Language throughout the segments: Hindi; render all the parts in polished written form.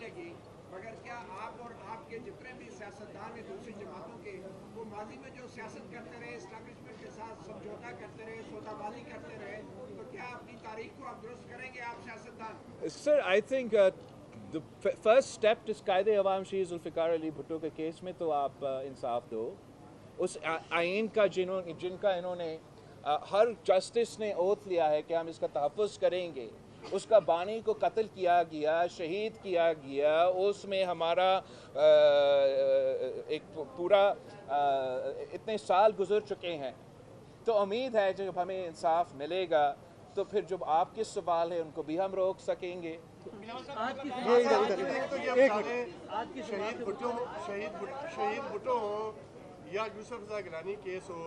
मिलेगी, मगर क्या आप और आपके जितने भी सियासतदान हैं दूसरी जमातों के, वो माजी में जो सियासत करते रहे, इस्टेब्लिशमेंट के साथ समझौता करते रहे, सौदाबाजी करते रहे, तो क्या अपनी तारीख को आप दुरुस्त करेंगे आप सियासतदान? Sir, I think the first step इस कायदे अवाम शहीद जुल्फ़िकार अली भुट्टो के केस में तो आप इंसाफ दो। उस आइन का जिनका इन्होंने हर जस्टिस ने ओथ लिया है कि हम इसका तहफ़्फ़ुज़ करेंगे, उसका बानी को कत्ल किया गया, शहीद किया गया, उसमें हमारा एक पूरा इतने साल गुजर चुके हैं, तो उम्मीद है जब हमें इंसाफ मिलेगा तो फिर जब आपके सवाल है उनको भी हम रोक सकेंगे। शहीद भुट्टो हो या यूसुफ रज़ा गिलानी केस हो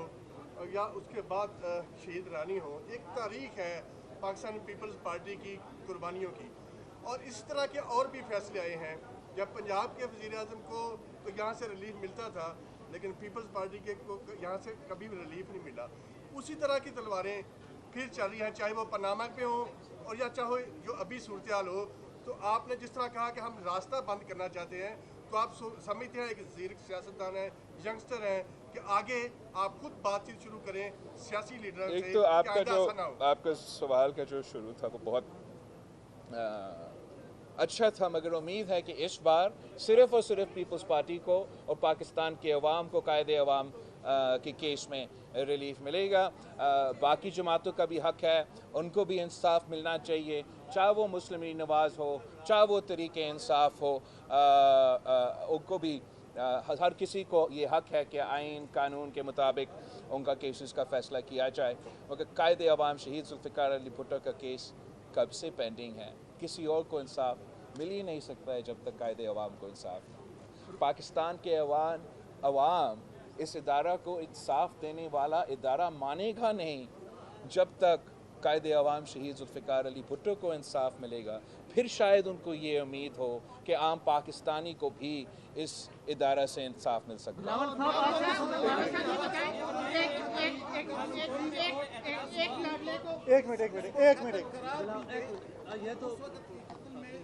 या उसके बाद शहीद रानी हो, एक तारीख है पाकिस्तान पीपल्स पार्टी की कुर्बानियों की, और इस तरह के और भी फैसले आए हैं। जब पंजाब के वज़ीर आज़म को तो यहाँ से रिलीफ मिलता था, लेकिन पीपल्स पार्टी के को यहाँ से कभी भी रिलीफ नहीं मिला। उसी तरह की तलवारें फिर चल रही हैं, चाहे वो पनामा पे हो और या चाहे जो अभी सूरत हाल हो। तो आपने जिस तरह कहा कि हम रास्ता बंद करना चाहते हैं, तो आप समझते हैं एक ज़ीर सियासतदान है, यंगस्टर हैं, कि आगे आप खुद बातचीत शुरू करें सियासी लीडर से। एक तो आपका सवाल का जो शुरू था वो बहुत अच्छा था, मगर उम्मीद है कि इस बार सिर्फ़ और सिर्फ पीपल्स पार्टी को और पाकिस्तान के अवाम को कायदे अवाम के केस में रिलीफ मिलेगा। बाकी जमातों का भी हक है, उनको भी इंसाफ मिलना चाहिए, चाहे वो मुस्लिम लीग नवाज़ हो, चाहे वो तरीके इंसाफ हो, उनको भी हर किसी को ये हक है कि आइन कानून के मुताबिक उनका केसेस का फ़ैसला किया जाए। मगर कायदे अवाम शहीद जुल्फ़िकार अली भुट्टो का केस कब से पेंडिंग है, किसी और को इंसाफ मिल ही नहीं सकता है जब तक कायदे अवाम को इंसाफ। पाकिस्तान के अवाम इस इदारा को इंसाफ देने वाला इदारा मानेगा नहीं जब तक कायदे अवाम शहीद जुल्फ़िकार अली भुट्टो को इंसाफ मिलेगा। फिर शायद उनको ये उम्मीद हो कि आम पाकिस्तानी को भी इस इदारा से इंसाफ मिल सकता है। एक मिनट ये तो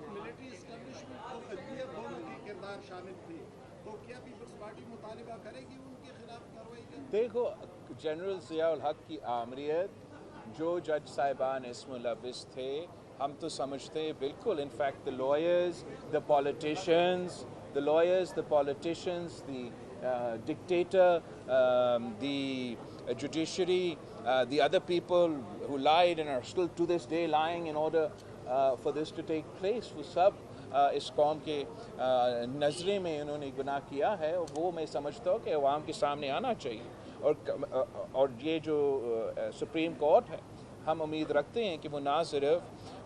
मिलिट्री एस्टेब्लिशमेंट और अदलिया दोनों के किरदार शामिल थे, तो क्या पीपल्स पार्टी मुतालिबा करेगी उनके खिलाफ कार्रवाई का? देखो, जनरल ज़ियाउल हक की आमरीत, जो जज साहिबान इसमें मुलविस थे, हम तो समझते हैं बिल्कुल। In fact the lawyers, the politicians, the dictator, the judiciary, the other people who lied and are still to this day lying in order for this to take place, वो सब इस कौम के नज़रे में इन्होंने गुनाह किया है, वो मैं समझता हूँ कि अवाम के सामने आना चाहिए। और ये जो सुप्रीम कोर्ट है, हम उम्मीद रखते हैं कि वो ना सिर्फ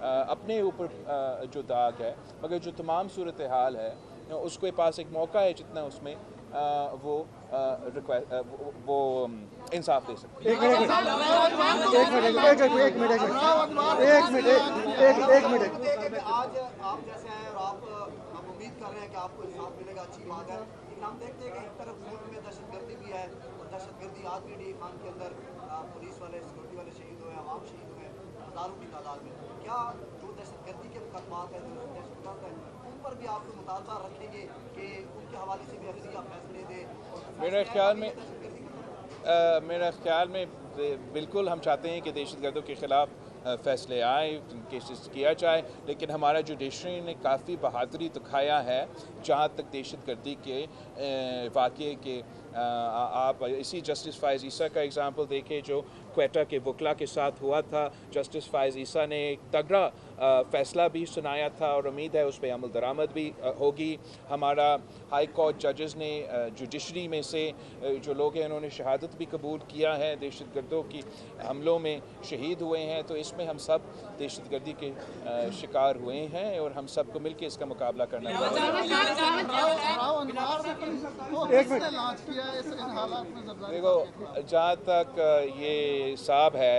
अपने ऊपर जो दाग है, मगर जो तमाम सूरत हाल है उसके पास एक मौका है जितना उसमें वो इंसाफ दे सकते हैं। एक मिनट आज आप जैसे हैं और हम उम्मीद कर रहे हैं कि आपको इंसाफ मिलेगा, अच्छी बात है, लेकिन हम देखते हैं कि एक तरफ मुल्क में दहशतगर्दी भी है, और दहशतगर्दी आज भी डी खान के अंदर पुलिस वाले सिक्योरिटी वाले शहीद हुए, आवाम शहीद हुए हज़ारों की तादाद में। क्या जो दहशतगर्दी के मुकदमात हैं, जो दहशतगर्द हैं, उन पर भी आप मुतालबा रखेंगे कि उनके हवाले से भी अगली फैसले दें? मेरा ख्याल में बिल्कुल हम चाहते हैं कि दहशतगर्दों के ख़िलाफ़ फ़ैसले आए, केसेस किया जाए, लेकिन हमारा जुडिशरी ने काफ़ी बहादुरी दिखाया है जहाँ तक दहशतगर्दी के वाक़े के। आप इसी जस्टिस फ़ायज़ ईसा का एग्ज़ाम्पल देखें जो क्वेटा के वकला के साथ हुआ था। जस्टिस फ़ायज़ ईसा ने एक तगड़ा फ़ैसला भी सुनाया था और उम्मीद है उस पर अमल दरामद भी होगी। हमारा हाई कोर्ट जजेस ने जुडिशरी में से जो लोग हैं उन्होंने शहादत भी कबूल किया है, दहशतगर्दों की हमलों में शहीद हुए हैं। तो इसमें हम सब दहशतगर्दी के शिकार हुए हैं और हम सब को मिलकर इसका मुकाबला करना चाहिए। देखो, जहाँ तक ये साहब है,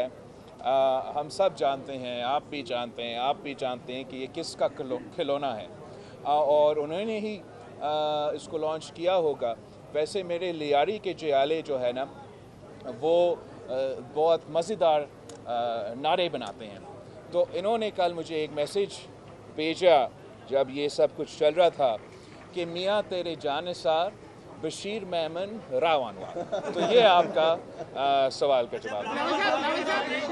हम सब जानते हैं, आप भी जानते हैं, आप भी जानते हैं कि ये किसका खिलौना है और उन्होंने ही इसको लॉन्च किया होगा। वैसे मेरे लियारी के जियाले जो है ना, वो बहुत मज़ेदार नारे बनाते हैं, तो इन्होंने कल मुझे एक मैसेज भेजा जब ये सब कुछ चल रहा था कि मियाँ तेरे जानिसार बशीर मेमन रावणवार। तो ये आपका सवाल का जवाब है।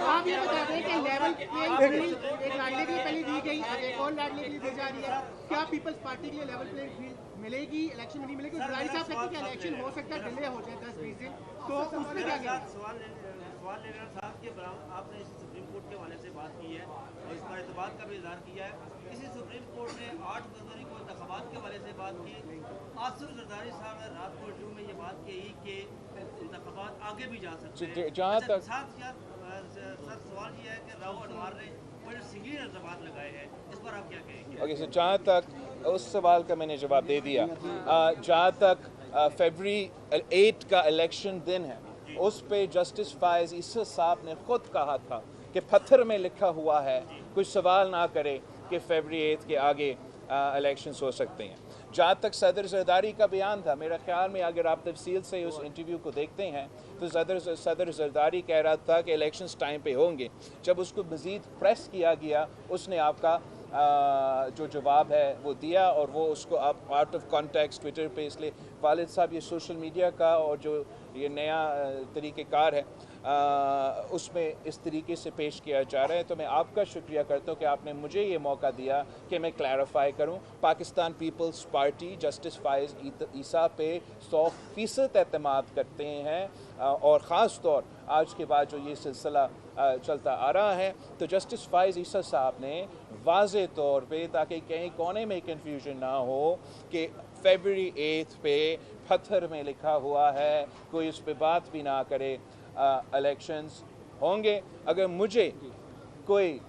आप ये बता दें कि लेवल प्लेइंग फील्ड एक लाडले के लिए पहले दी गई, अब एक और लाडले के लिए दी जा रही है। क्या पीपल्स पार्टी के लिए लेवल प्लेइंग फील्ड मिलेगी? इलेक्शन में नहीं मिलेगी? ज़रारी साहब कहते हैं कि इलेक्शन हो सकता है डिले हो जाए 10-20 दिन, तो उसमें क्या कहेंगे? सवाल लेना साहब के बराबर आपने सुप्रीम कोर्ट के हवाले से बात की है और इसका एतबार का भी इजहार किया है। इसी सुप्रीम कोर्ट ने 8 फरवरी को इंतखाबात के हवाले से बात की। आसिफ जरदारी साहब ने रात को इंटरव्यू में ये बात कही कि इंतखाबात आगे भी जा सकते हैं। जहाँ तक सर सवाल ये है कि राव अनवार ने बड़े संगीन इल्ज़ामात लगाए हैं, इस पर आप क्या कहेंगे? ओके, सो जहाँ तक उस सवाल का मैंने जवाब दे दिया। जहाँ तक फरवरी 8 का इलेक्शन दिन है, उस पे जस्टिस फायज़ ईसा साहब ने खुद कहा था कि पत्थर में लिखा हुआ है, कुछ सवाल ना करे कि फरवरी 8 के आगे इलेक्शंस हो सकते हैं। जहाँ तक सदर जरदारी का बयान था, मेरा ख्याल में अगर आप तफसील से उस इंटरव्यू को देखते हैं तो सदर जरदारी कह रहा था कि इलेक्शंस टाइम पे होंगे। जब उसको मज़ीद प्रेस किया गया, उसने आपका जो जवाब है वो दिया, और वो उसको आप आउट ऑफ कॉन्टेक्स्ट ट्विटर पे, इसलिए वालिद साहब ये सोशल मीडिया का और जो ये नया तरीक़ेकार है उसमें इस तरीके से पेश किया जा रहा है। तो मैं आपका शुक्रिया करता हूँ कि आपने मुझे ये मौका दिया कि मैं क्लैरिफाई करूँ। पाकिस्तान पीपल्स पार्टी जस्टिस फायज़ ईसा पे 100% एतमाद करते हैं, और ख़ास तौर आज के बाद जो ये सिलसिला चलता आ रहा है, तो जस्टिस फायज़ ईसा साहब ने वाज़े तौर पे, ताकि कहीं कोने में कन्फ्यूजन ना हो कि फरवरी 8 पे पत्थर में लिखा हुआ है, कोई उस पर बात भी ना करे, इलेक्शंस होंगे। अगर मुझे कोई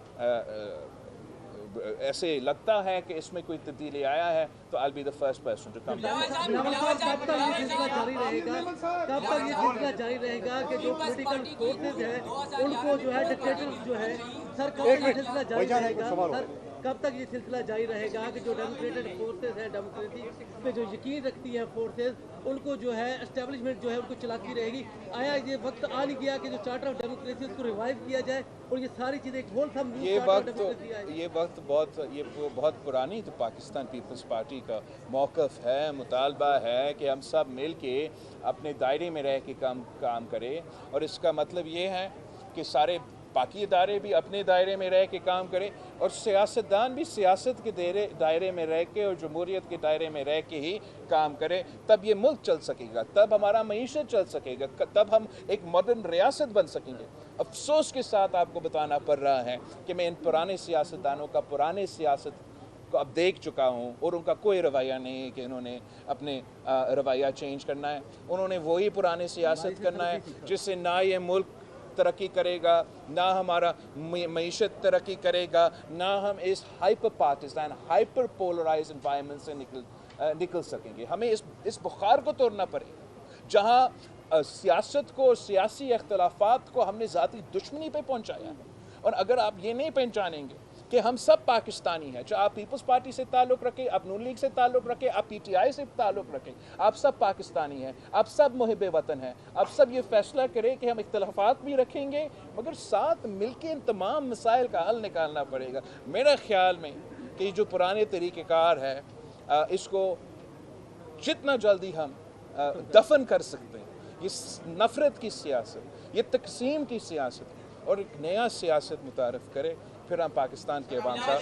ऐसे लगता है कि इसमें कोई तब्दीली आया है तो I'll be the first person to come down। कब तक ये सिलसिला जारी रहेगा कि जो पॉलिटिकल फोर्सेस हैं उनको जो है डिक्टेटर्स जो है सर, कब तक ये सिलसिला जारी रहेगा? सर, कब तक ये सिलसिला जारी रहेगा कि जो डेमोक्रेटिक फोर्सेस हैं, डेमोक्रेसी पे जो यकीन रखती है फोर्सेस, उनको जो है एस्टेब्लिशमेंट जो है उनको चलाती रहेगी? आया ये वक्त आ नहीं गया कि जो चार्टर ऑफ डेमोक्रेसी उसको रिवाइव किया जाए और ये सारी चीज़ें एक होल थम ये वक्त बहुत पुरानी तो पाकिस्तान पीपल्स पार्टी का मौक़िफ़ है, मुतालबा है कि हम सब मिल के अपने दायरे में रह के काम करें, और इसका मतलब ये है कि सारे बाकी इदारे भी अपने दायरे में रह के काम करें, और सियासतदान भी सियासत के दायरे में रह के और जमहूरियत के दायरे में रह के ही काम करें। तब ये मुल्क चल सकेगा, तब हमारा मईशत चल सकेगा, तब हम एक मॉडर्न रियासत बन सकेंगे। अफसोस के साथ आपको बताना पड़ रहा है कि मैं इन पुराने सियासतदानों का पुराने सियासत को अब देख चुका हूँ, और उनका कोई रवैया नहीं है कि इन्होंने अपने रवैया चेंज करना है। उन्होंने वही पुराने सियासत करना है जिससे ना ये मुल्क तरक्की करेगा, ना हमारा मईशत तरक्की करेगा, ना हम इस हाइपर पार्टिसान, हाइपर पोलराइज एनवायरनमेंट से निकल सकेंगे। हमें इस बुखार को तोड़ना पड़ेगा जहाँ सियासत को और सियासी अख्तलाफात को हमने ज़ाती दुश्मनी पे पहुँचाया है। और अगर आप ये नहीं पहचानेंगे कि हम सब पाकिस्तानी हैं, चाहे आप पीपल्स पार्टी से ताल्लुक़ रखें, आप नून लीग से ताल्लुक़ रखें, आप PTI से ताल्लुक़ रखें, आप सब पाकिस्तानी हैं, आप सब मुहिब वतन हैं। आप सब ये फैसला करें कि हम इख्तलाफात भी रखेंगे मगर साथ मिलकर इन तमाम मसाइल का हल निकालना पड़ेगा। मेरा ख्याल में कि जो पुराने तरीक़ेकार है इसको जितना जल्दी हम दफन कर सकते हैं, ये नफ़रत की सियासत, ये तकसीम की सियासत, और एक नया सियासत मुतारफ़ करे, फिर हम पाकिस्तान के अवाम का